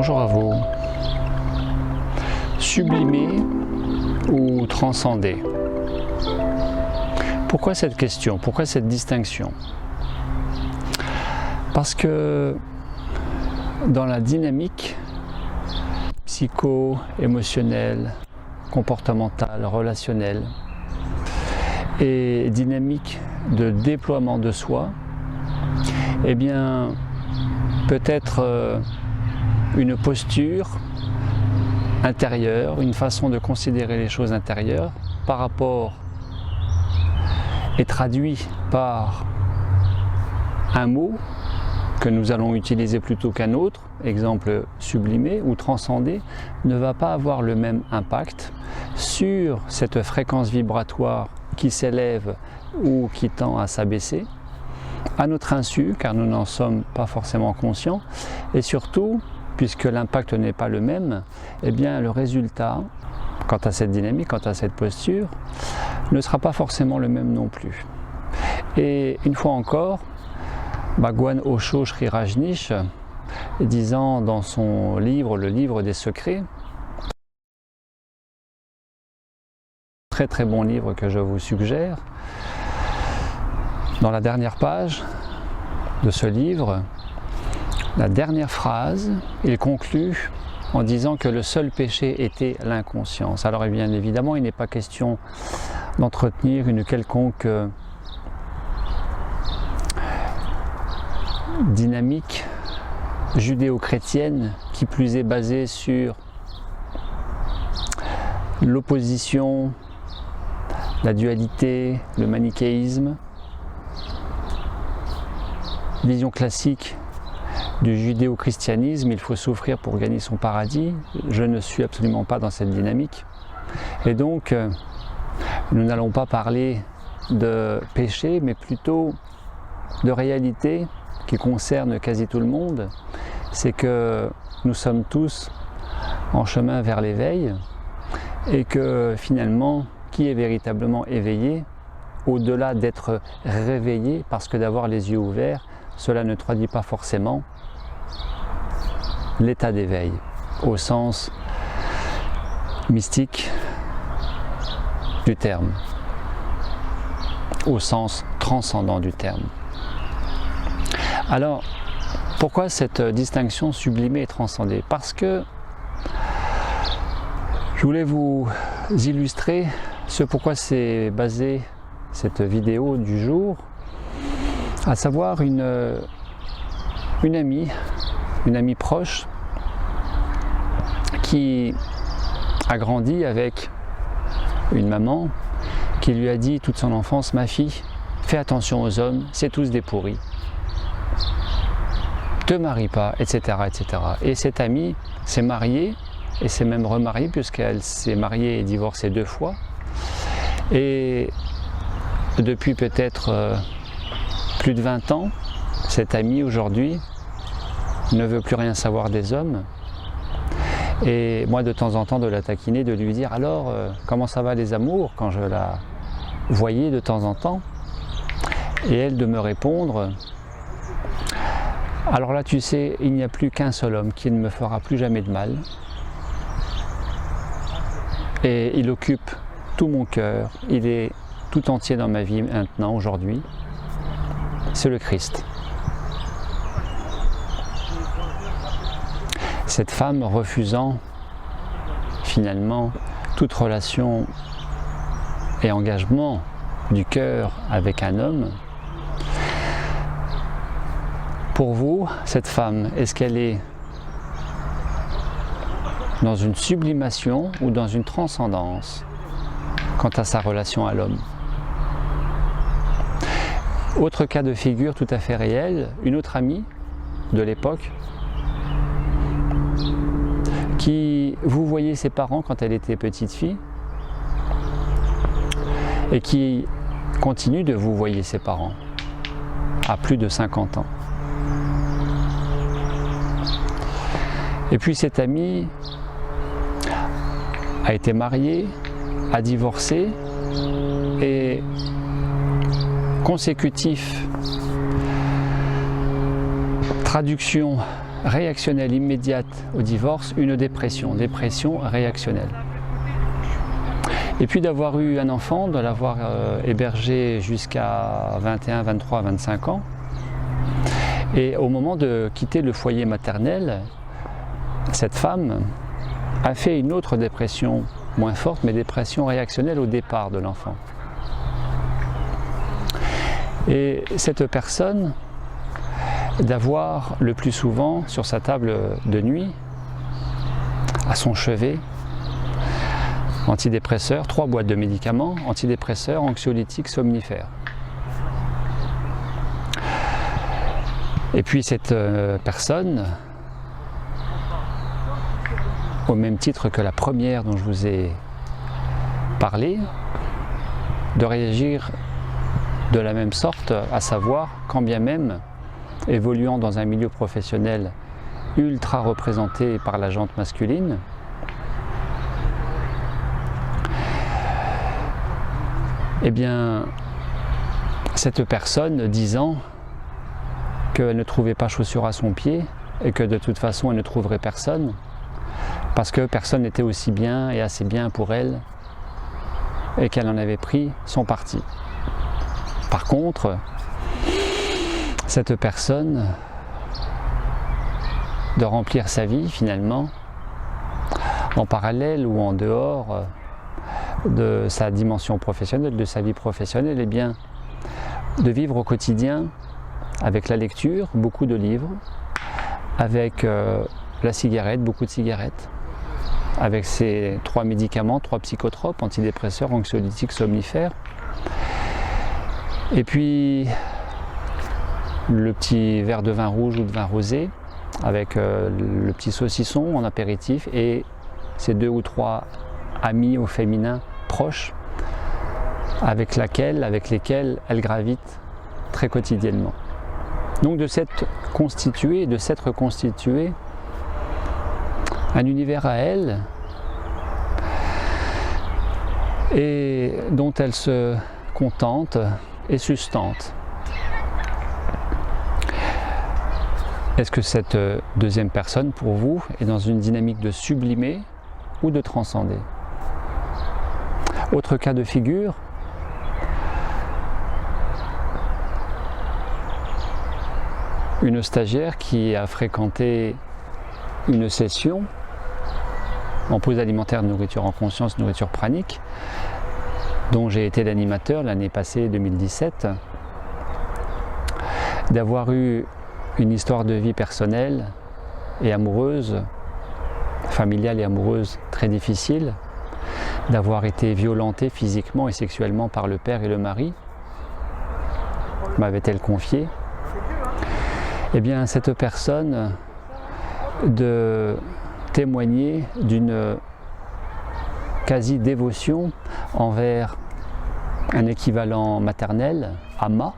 Bonjour à vous. Sublimer ou transcender? Pourquoi cette question? Pourquoi cette distinction? Parce que dans la dynamique psycho-émotionnelle, comportementale, relationnelle et dynamique de déploiement de soi, eh bien, peut-être une posture intérieure, une façon de considérer les choses intérieures par rapport et traduit par un mot que nous allons utiliser plutôt qu'un autre, exemple sublimer ou transcender, ne va pas avoir le même impact sur cette fréquence vibratoire qui s'élève ou qui tend à s'abaisser, à notre insu, car nous n'en sommes pas forcément conscients, et surtout, puisque l'impact n'est pas le même, eh bien le résultat, quant à cette dynamique, quant à cette posture, ne sera pas forcément le même non plus. Et une fois encore, Bhagwan Osho Sri Rajneesh, disant dans son livre, le livre des secrets, très bon livre que je vous suggère, dans la dernière page de ce livre, la dernière phrase, il conclut en disant que le seul péché était l'inconscience. Alors bien évidemment, il n'est pas question d'entretenir une quelconque dynamique judéo-chrétienne, qui plus est basée sur l'opposition, la dualité, le manichéisme, vision classique du judéo-christianisme, il faut souffrir pour gagner son paradis. Je ne suis absolument pas dans cette dynamique. Et donc, nous n'allons pas parler de péché, mais plutôt de réalité qui concerne quasi tout le monde. C'est que nous sommes tous en chemin vers l'éveil et que finalement, qui est véritablement éveillé, au-delà d'être réveillé, parce que d'avoir les yeux ouverts, cela ne traduit pas forcément l'état d'éveil, au sens mystique du terme, au sens transcendant du terme. Alors, pourquoi cette distinction sublimée et transcendée? Parce que je voulais vous illustrer ce pourquoi c'est basé cette vidéo du jour, à savoir une amie proche qui a grandi avec une maman qui lui a dit toute son enfance: ma fille, fais attention aux hommes, c'est tous des pourris, te marie pas, etc., etc. Et cette amie s'est mariée et s'est même remariée, puisqu'elle s'est mariée et divorcée 2 fois, et depuis peut-être plus de 20 ans, cette amie aujourd'hui ne veut plus rien savoir des hommes. Et moi, de temps en temps, de la taquiner, de lui dire: alors, comment ça va les amours, quand je la voyais de temps en temps. Et elle de me répondre: alors là, tu sais, il n'y a plus qu'un seul homme qui ne me fera plus jamais de mal. Et il occupe tout mon cœur, il est tout entier dans ma vie maintenant, aujourd'hui. C'est le Christ. Cette femme refusant finalement toute relation et engagement du cœur avec un homme. Pour vous, cette femme, est-ce qu'elle est dans une sublimation ou dans une transcendance quant à sa relation à l'homme? Autre cas de figure tout à fait réel, une autre amie de l'époque qui vous voyait ses parents quand elle était petite fille et qui continue de vous voir ses parents à plus de 50 ans. Et puis cette amie a été mariée, a divorcé et consécutif traduction réactionnelle immédiate au divorce, une dépression réactionnelle. Et puis d'avoir eu un enfant, de l'avoir hébergé jusqu'à 21, 23, 25 ans. Et au moment de quitter le foyer maternel, cette femme a fait une autre dépression, moins forte, mais dépression réactionnelle au départ de l'enfant. Et cette personne, d'avoir le plus souvent sur sa table de nuit, à son chevet, antidépresseurs, 3 boîtes de médicaments, antidépresseurs, anxiolytiques, somnifères. Et puis cette personne, au même titre que la première dont je vous ai parlé, de réagir de la même sorte, à savoir, quand bien même, évoluant dans un milieu professionnel ultra représenté par la gente masculine, eh bien, cette personne disant qu'elle ne trouvait pas chaussure à son pied et que de toute façon elle ne trouverait personne parce que personne n'était aussi bien et assez bien pour elle et qu'elle en avait pris son parti. Par contre, cette personne de remplir sa vie finalement en parallèle ou en dehors de sa dimension professionnelle, de sa vie professionnelle, et bien de vivre au quotidien avec la lecture, beaucoup de livres, avec la cigarette, beaucoup de cigarettes, avec ses 3 médicaments, 3 psychotropes, antidépresseurs, anxiolytiques, somnifères, et puis le petit verre de vin rouge ou de vin rosé, avec le petit saucisson en apéritif et ces 2 ou 3 amis au féminin proches avec lesquels elle gravite très quotidiennement. Donc de s'être constitué un univers à elle et dont elle se contente et sustente. Est-ce que cette deuxième personne, pour vous, est dans une dynamique de sublimer ou de transcender? Autre cas de figure, une stagiaire qui a fréquenté une session en pause alimentaire de nourriture en conscience, nourriture pranique, dont j'ai été l'animateur l'année passée, 2017, d'avoir eu une histoire de vie personnelle et amoureuse, familiale et amoureuse très difficile, d'avoir été violentée physiquement et sexuellement par le père et le mari, m'avait-elle confié. Eh bien, cette personne de témoigner d'une quasi-dévotion envers un équivalent maternel, Amma,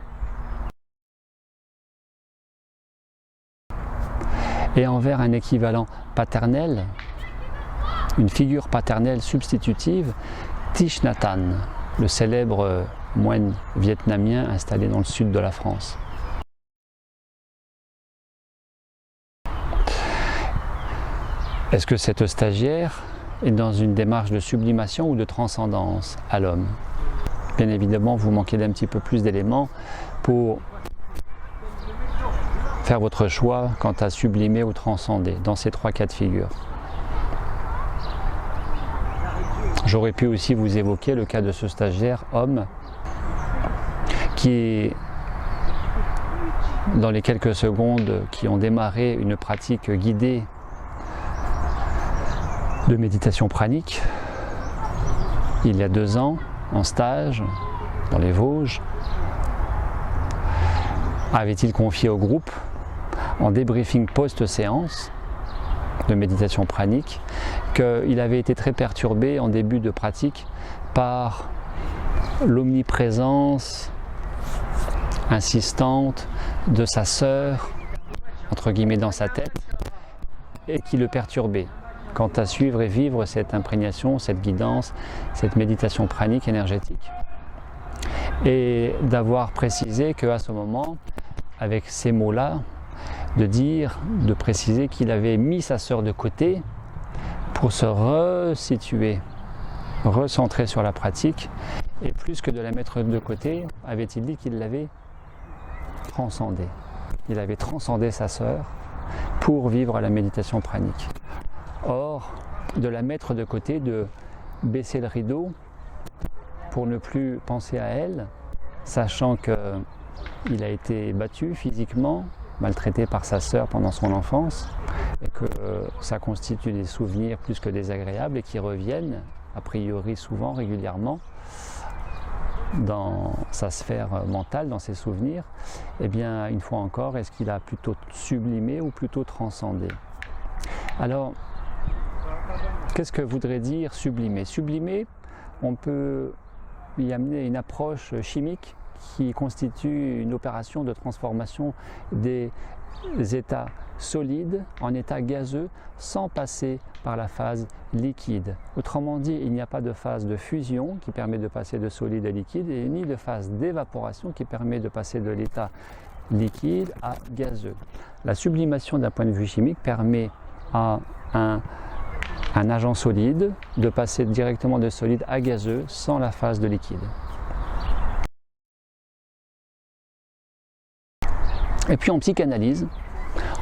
et envers un équivalent paternel, une figure paternelle substitutive, Thich Nhat Hanh, le célèbre moine vietnamien installé dans le sud de la France. Est-ce que cette stagiaire est dans une démarche de sublimation ou de transcendance à l'homme? Bien évidemment, vous manquez d'un petit peu plus d'éléments pour faire votre choix quant à sublimer ou transcender dans ces 3 cas de figure. J'aurais pu aussi vous évoquer le cas de ce stagiaire homme qui, dans les quelques secondes qui ont démarré une pratique guidée de méditation pranique, il y a 2 ans, en stage, dans les Vosges, avait-il confié au groupe, en débriefing post-séance de méditation pranique, qu'il avait été très perturbé en début de pratique par l'omniprésence insistante de sa sœur, entre guillemets, dans sa tête, et qui le perturbait quant à suivre et vivre cette imprégnation, cette guidance, cette méditation pranique énergétique. Et d'avoir précisé qu'à ce moment, avec ces mots-là, de préciser qu'il avait mis sa sœur de côté pour se resituer, recentrer sur la pratique, et plus que de la mettre de côté, avait-il dit qu'il l'avait transcendée. Il avait transcendé sa sœur pour vivre la méditation pranique. Or, de la mettre de côté, de baisser le rideau pour ne plus penser à elle, sachant qu'il a été battu physiquement, maltraité par sa sœur pendant son enfance, et que ça constitue des souvenirs plus que désagréables et qui reviennent, a priori souvent, régulièrement, dans sa sphère mentale, dans ses souvenirs. Eh bien, une fois encore, est-ce qu'il a plutôt sublimé ou plutôt transcendé? Alors, qu'est-ce que voudrait dire sublimer? Sublimer, on peut y amener une approche chimique qui constitue une opération de transformation des états solides en états gazeux sans passer par la phase liquide. Autrement dit, il n'y a pas de phase de fusion qui permet de passer de solide à liquide et ni de phase d'évaporation qui permet de passer de l'état liquide à gazeux. La sublimation d'un point de vue chimique permet à un agent solide de passer directement de solide à gazeux sans la phase de liquide. Et puis en psychanalyse,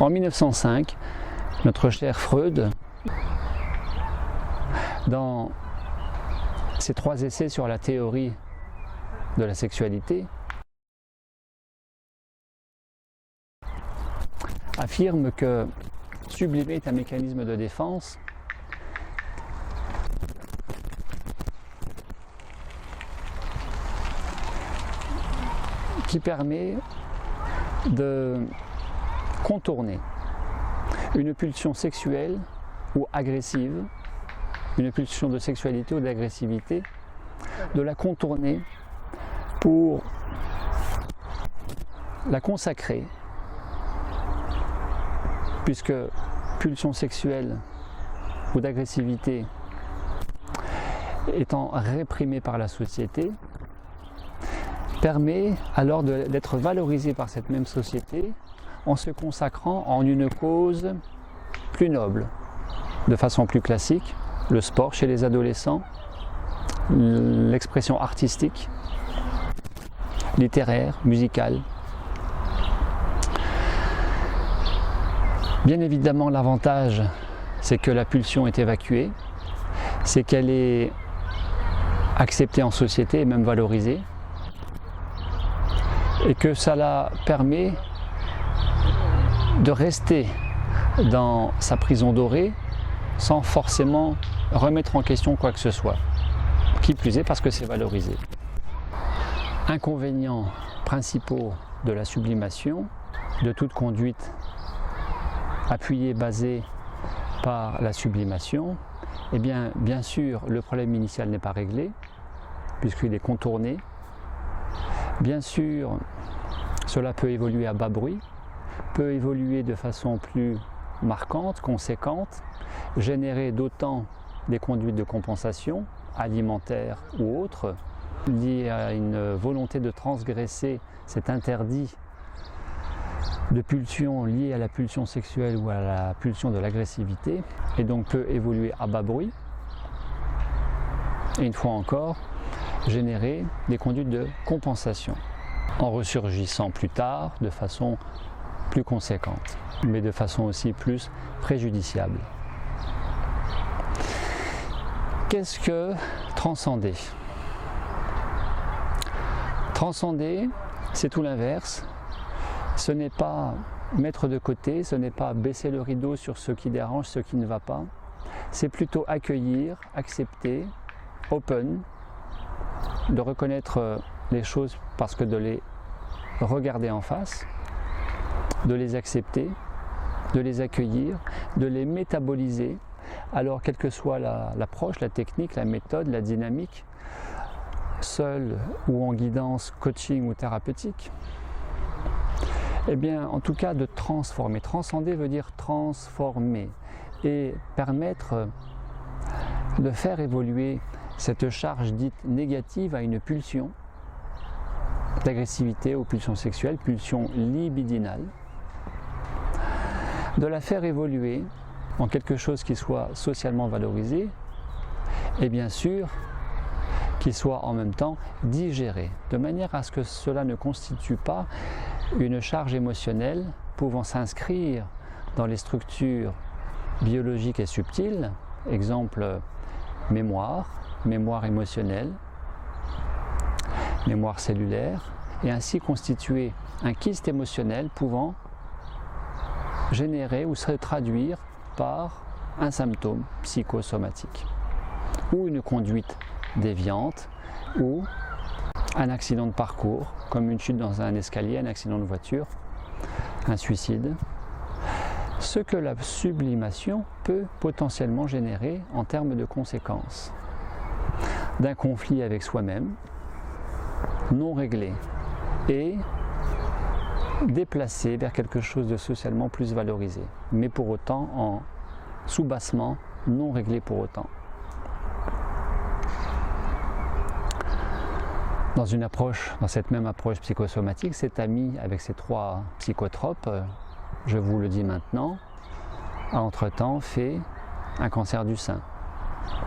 en 1905, notre cher Freud, dans ses 3 essais sur la théorie de la sexualité, affirme que sublimer est un mécanisme de défense qui permet de contourner une pulsion sexuelle ou agressive, une pulsion de sexualité ou d'agressivité, de la contourner pour la consacrer, puisque pulsion sexuelle ou d'agressivité étant réprimée par la société, permet alors d'être valorisée par cette même société en se consacrant en une cause plus noble, de façon plus classique, le sport chez les adolescents, l'expression artistique, littéraire, musicale. Bien évidemment, l'avantage, c'est que la pulsion est évacuée, c'est qu'elle est acceptée en société et même valorisée, et que cela permet de rester dans sa prison dorée sans forcément remettre en question quoi que ce soit, qui plus est parce que c'est valorisé. Inconvénients principaux de la sublimation, de toute conduite appuyée, basée par la sublimation, eh bien sûr, le problème initial n'est pas réglé, puisqu'il est contourné. Bien sûr, cela peut évoluer à bas bruit, peut évoluer de façon plus marquante, conséquente, générer d'autant des conduites de compensation, alimentaires ou autres, liées à une volonté de transgresser cet interdit de pulsion liée à la pulsion sexuelle ou à la pulsion de l'agressivité, et donc peut évoluer à bas bruit, et une fois encore, générer des conduites de compensation, en ressurgissant plus tard de façon plus conséquente, mais de façon aussi plus préjudiciable. Qu'est-ce que transcender? Transcender, c'est tout l'inverse. Ce n'est pas mettre de côté, ce n'est pas baisser le rideau sur ce qui dérange, ce qui ne va pas. C'est plutôt accueillir, accepter, open, de reconnaître les choses parce que de les regarder en face, de les accepter, de les accueillir, de les métaboliser. Alors, quelle que soit l'approche, la technique, la méthode, la dynamique, seule ou en guidance, coaching ou thérapeutique, eh bien, en tout cas, de transformer. Transcender veut dire transformer et permettre de faire évoluer cette charge dite négative à une pulsion d'agressivité ou pulsion sexuelle, pulsion libidinale, de la faire évoluer en quelque chose qui soit socialement valorisé et bien sûr qui soit en même temps digéré, de manière à ce que cela ne constitue pas une charge émotionnelle pouvant s'inscrire dans les structures biologiques et subtiles, exemple mémoire, mémoire émotionnelle, mémoire cellulaire, et ainsi constituer un kyste émotionnel pouvant générer ou se traduire par un symptôme psychosomatique ou une conduite déviante ou un accident de parcours comme une chute dans un escalier, un accident de voiture, un suicide. Ce que la sublimation peut potentiellement générer en termes de conséquences d'un conflit avec soi-même non réglé et déplacé vers quelque chose de socialement plus valorisé, mais pour autant en sous-bassement, non réglé pour autant. Dans cette même approche psychosomatique, cet ami avec ces 3 psychotropes, je vous le dis maintenant, a entre-temps fait un cancer du sein.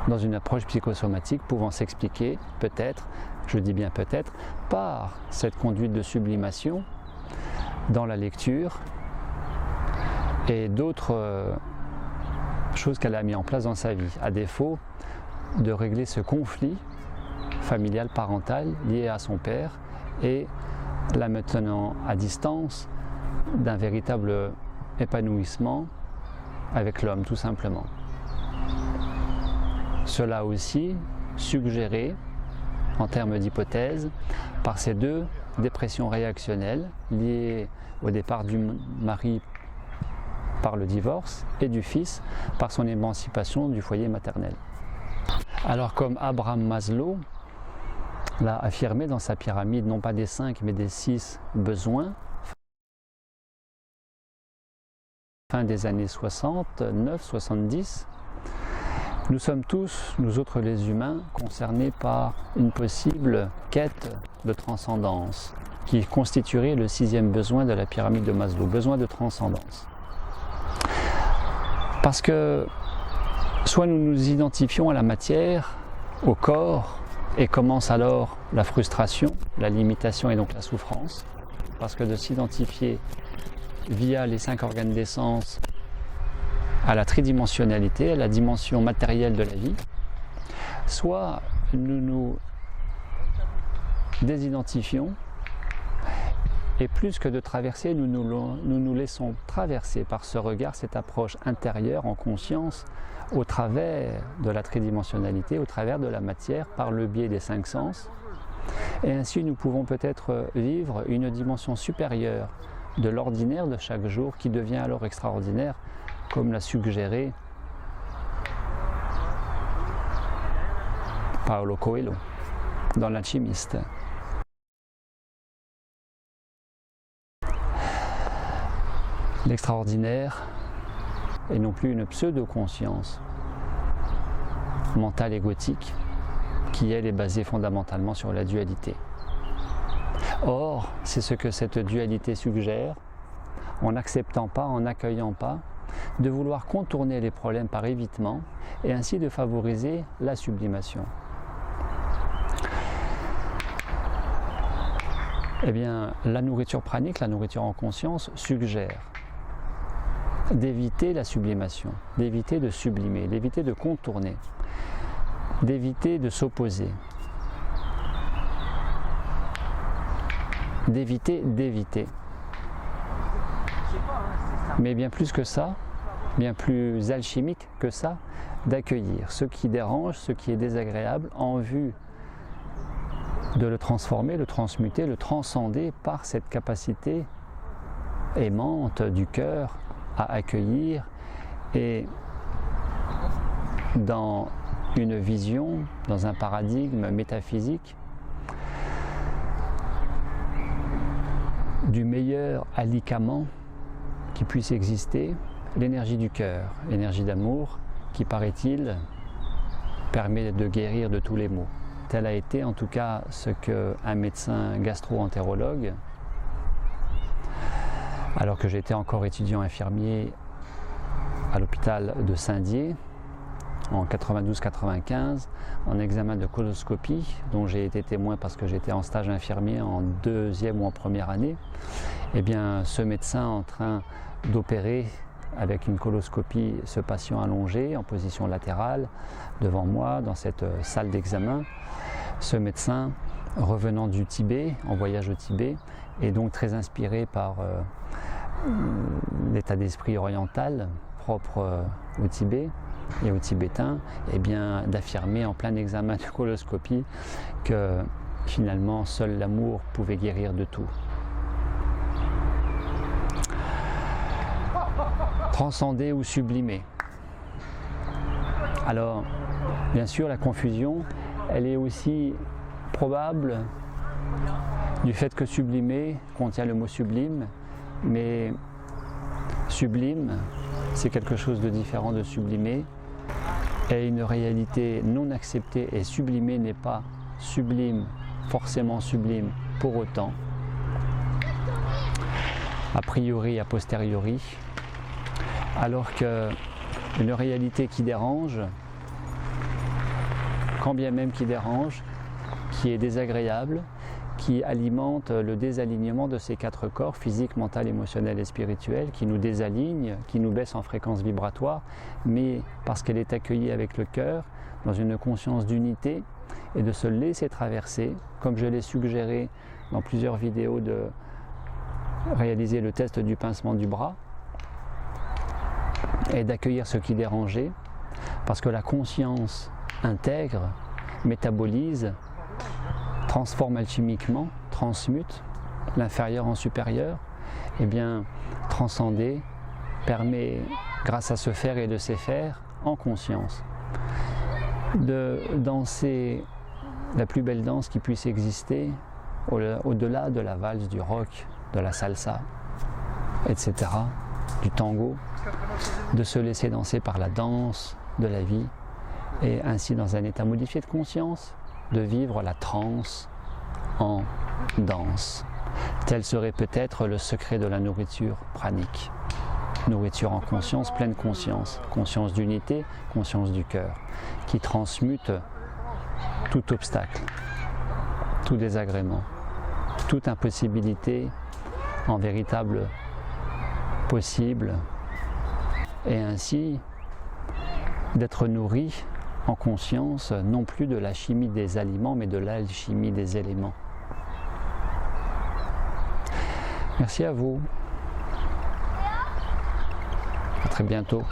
Dans une approche psychosomatique pouvant s'expliquer peut-être, je dis bien peut-être, par cette conduite de sublimation dans la lecture et d'autres choses qu'elle a mis en place dans sa vie, à défaut de régler ce conflit familial parental lié à son père et la maintenant à distance d'un véritable épanouissement avec l'homme tout simplement. Cela aussi suggéré en termes d'hypothèse par ces 2 dépressions réactionnelles liées au départ du mari par le divorce et du fils par son émancipation du foyer maternel. Alors comme Abraham Maslow l'a affirmé dans sa pyramide, non pas des 5 mais des 6 besoins, fin des années 69-70, nous sommes tous, nous autres les humains, concernés par une possible quête de transcendance qui constituerait le 6e besoin de la pyramide de Maslow, besoin de transcendance. Parce que soit nous nous identifions à la matière, au corps, et commence alors la frustration, la limitation et donc la souffrance, parce que de s'identifier via les 5 organes des sens à la tridimensionnalité, à la dimension matérielle de la vie, soit nous nous désidentifions et plus que de traverser, nous nous laissons traverser par ce regard, cette approche intérieure en conscience au travers de la tridimensionnalité, au travers de la matière, par le biais des 5 sens. Et ainsi nous pouvons peut-être vivre une dimension supérieure de l'ordinaire de chaque jour qui devient alors extraordinaire, comme l'a suggéré Paulo Coelho dans l'Alchimiste. L'extraordinaire et non plus une pseudo-conscience mentale égotique qui, elle, est basée fondamentalement sur la dualité. Or, c'est ce que cette dualité suggère, en n'acceptant pas, en n'accueillant pas, de vouloir contourner les problèmes par évitement et ainsi de favoriser la sublimation. Eh bien, la nourriture pranique, la nourriture en conscience, suggère d'éviter la sublimation, d'éviter de sublimer, d'éviter de contourner, d'éviter de s'opposer, d'éviter. Mais bien plus que ça, bien plus alchimique que ça, d'accueillir ce qui dérange, ce qui est désagréable en vue de le transformer, le transmuter, le transcender par cette capacité aimante du cœur à accueillir et dans une vision, dans un paradigme métaphysique du meilleur alicament qui puisse exister, l'énergie du cœur, l'énergie d'amour qui, paraît-il, permet de guérir de tous les maux. Tel a été en tout cas ce qu'un médecin gastro-entérologue, alors que j'étais encore étudiant infirmier à l'hôpital de Saint-Dié en 92-95 en examen de coloscopie dont j'ai été témoin parce que j'étais en stage infirmier en deuxième ou en première année. Eh bien, ce médecin en train d'opérer avec une coloscopie ce patient allongé en position latérale devant moi dans cette salle d'examen, ce médecin revenant du Tibet, en voyage au Tibet, et donc très inspiré par l'état d'esprit oriental propre au Tibet et aux Tibétains, eh bien d'affirmer en plein examen de coloscopie que finalement seul l'amour pouvait guérir de tout. Transcender ou sublimer. Alors, bien sûr, la confusion, elle est aussi probable du fait que sublimer contient le mot sublime, mais sublime, c'est quelque chose de différent de sublimer, et une réalité non acceptée et sublimée n'est pas sublime, forcément sublime pour autant, a priori, a posteriori, alors qu'une réalité qui dérange, quand bien même qui dérange, qui est désagréable, qui alimente le désalignement de ces quatre corps, physique, mental, émotionnel et spirituel, qui nous désaligne, qui nous baisse en fréquence vibratoire, mais parce qu'elle est accueillie avec le cœur, dans une conscience d'unité, et de se laisser traverser, comme je l'ai suggéré dans plusieurs vidéos, de réaliser le test du pincement du bras, et d'accueillir ce qui dérangeait, parce que la conscience intègre, métabolise, transforme alchimiquement, transmute l'inférieur en supérieur, et bien transcender permet, grâce à ce faire et de ces faire, en conscience, de danser la plus belle danse qui puisse exister, au-delà de la valse, du rock, de la salsa, etc., du tango, de se laisser danser par la danse de la vie, et ainsi dans un état modifié de conscience, de vivre la transe en danse. Tel serait peut-être le secret de la nourriture pranique. Nourriture en conscience, pleine conscience, conscience d'unité, conscience du cœur, qui transmute tout obstacle, tout désagrément, toute impossibilité en véritable possible, et ainsi d'être nourri en conscience, non plus de la chimie des aliments, mais de l'alchimie des éléments. Merci à vous. À très bientôt.